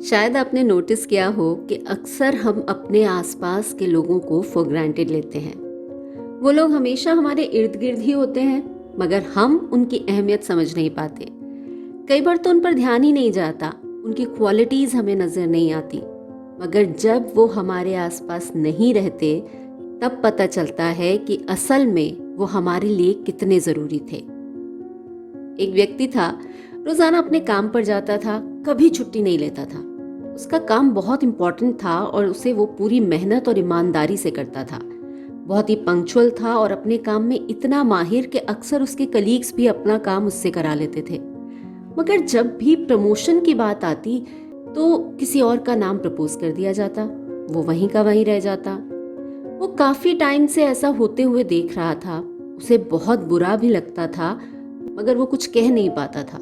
शायद आपने नोटिस किया हो कि अक्सर हम अपने आसपास के लोगों को फॉर ग्रांटेड लेते हैं। वो लोग हमेशा हमारे इर्द गिर्द ही होते हैं, मगर हम उनकी अहमियत समझ नहीं पाते। कई बार तो उन पर ध्यान ही नहीं जाता, उनकी क्वालिटीज हमें नजर नहीं आती। मगर जब वो हमारे आसपास नहीं रहते, तब पता चलता है कि असल में वो हमारे लिए कितने जरूरी थे। एक व्यक्ति था, रोजाना अपने काम पर जाता था, कभी छुट्टी नहीं लेता था। उसका काम बहुत इंपॉर्टेंट था और उसे वो पूरी मेहनत और ईमानदारी से करता था। बहुत ही पंक्चुअल था और अपने काम में इतना माहिर कि अक्सर उसके कलीग्स भी अपना काम उससे करा लेते थे। मगर जब भी प्रमोशन की बात आती तो किसी और का नाम प्रपोज कर दिया जाता, वो वहीं का वहीं रह जाता। वो काफी टाइम से ऐसा होते हुए देख रहा था। उसे बहुत बुरा भी लगता था, मगर वो कुछ कह नहीं पाता था।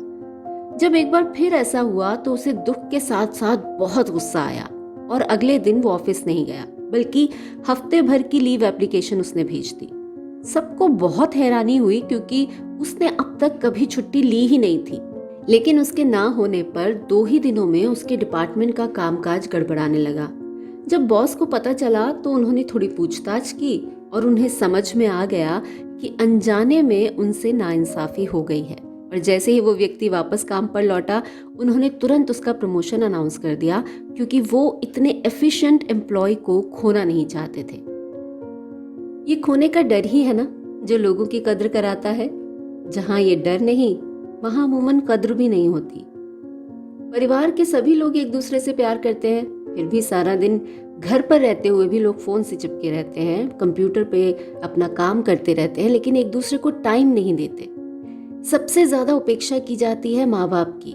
जब एक बार फिर ऐसा हुआ तो उसे दुख के साथ साथ बहुत गुस्सा आया और अगले दिन वो ऑफिस नहीं गया, बल्कि हफ्ते भर की लीव एप्लीकेशन उसने भेज दी। सबको बहुत हैरानी हुई क्योंकि उसने अब तक कभी छुट्टी ली ही नहीं थी। लेकिन उसके ना होने पर 2 ही दिनों में उसके डिपार्टमेंट का कामकाज गड़बड़ाने लगा। जब बॉस को पता चला तो उन्होंने थोड़ी पूछताछ की और उन्हें समझ में आ गया कि अनजाने में उनसे नाइंसाफी हो गई है। और जैसे ही वो व्यक्ति वापस काम पर लौटा, उन्होंने तुरंत उसका प्रमोशन अनाउंस कर दिया, क्योंकि वो इतने एफिशिएंट एम्प्लॉय को खोना नहीं चाहते थे। ये खोने का डर ही है ना जो लोगों की कद्र कराता है। जहां ये डर नहीं, वहां अमूमन कद्र भी नहीं होती। परिवार के सभी लोग एक दूसरे से प्यार करते हैं, फिर भी सारा दिन घर पर रहते हुए भी लोग फोन से चिपके रहते हैं, कंप्यूटर पे अपना काम करते रहते हैं, लेकिन एक दूसरे को टाइम नहीं देते। सबसे ज्यादा उपेक्षा की जाती है माँ बाप की।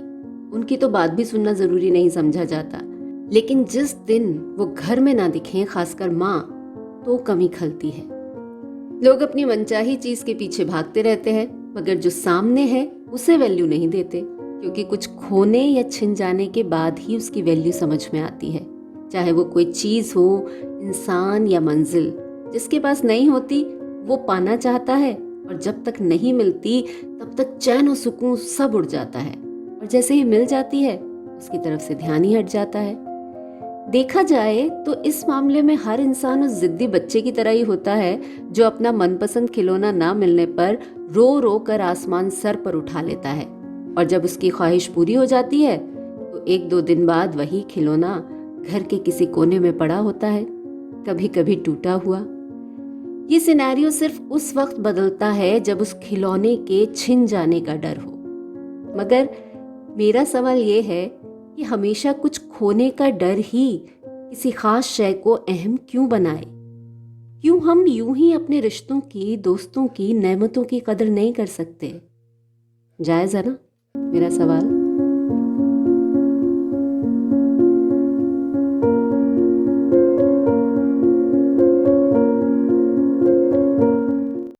उनकी तो बात भी सुनना जरूरी नहीं समझा जाता, लेकिन जिस दिन वो घर में ना दिखें, खासकर माँ, तो कमी खलती है। लोग अपनी मनचाही चीज के पीछे भागते रहते हैं, मगर जो सामने है उसे वैल्यू नहीं देते, क्योंकि कुछ खोने या छिन जाने के बाद ही उसकी वैल्यू समझ में आती है। चाहे वो कोई चीज हो, इंसान या मंजिल। जिसके पास नहीं होती वो पाना चाहता है, और जब तक नहीं मिलती तब तक चैन और सुकून सब उड़ जाता है, और जैसे ही मिल जाती है उसकी तरफ से ध्यान ही हट जाता है। देखा जाए तो इस मामले में हर इंसान उस जिद्दी बच्चे की तरह ही होता है जो अपना मनपसंद खिलौना ना मिलने पर रो रो कर आसमान सर पर उठा लेता है, और जब उसकी ख्वाहिश पूरी हो जाती है तो 1-2 दिन बाद वही खिलौना घर के किसी कोने में पड़ा होता है, कभी कभी टूटा हुआ। ये सिनेरियो सिर्फ उस वक्त बदलता है जब उस खिलौने के छिन जाने का डर हो। मगर मेरा सवाल ये है कि हमेशा कुछ खोने का डर ही किसी खास शय को अहम क्यों बनाए? क्यों हम यूं ही अपने रिश्तों की, दोस्तों की, नेमतों की कदर नहीं कर सकते? जायज़ है ना मेरा सवाल?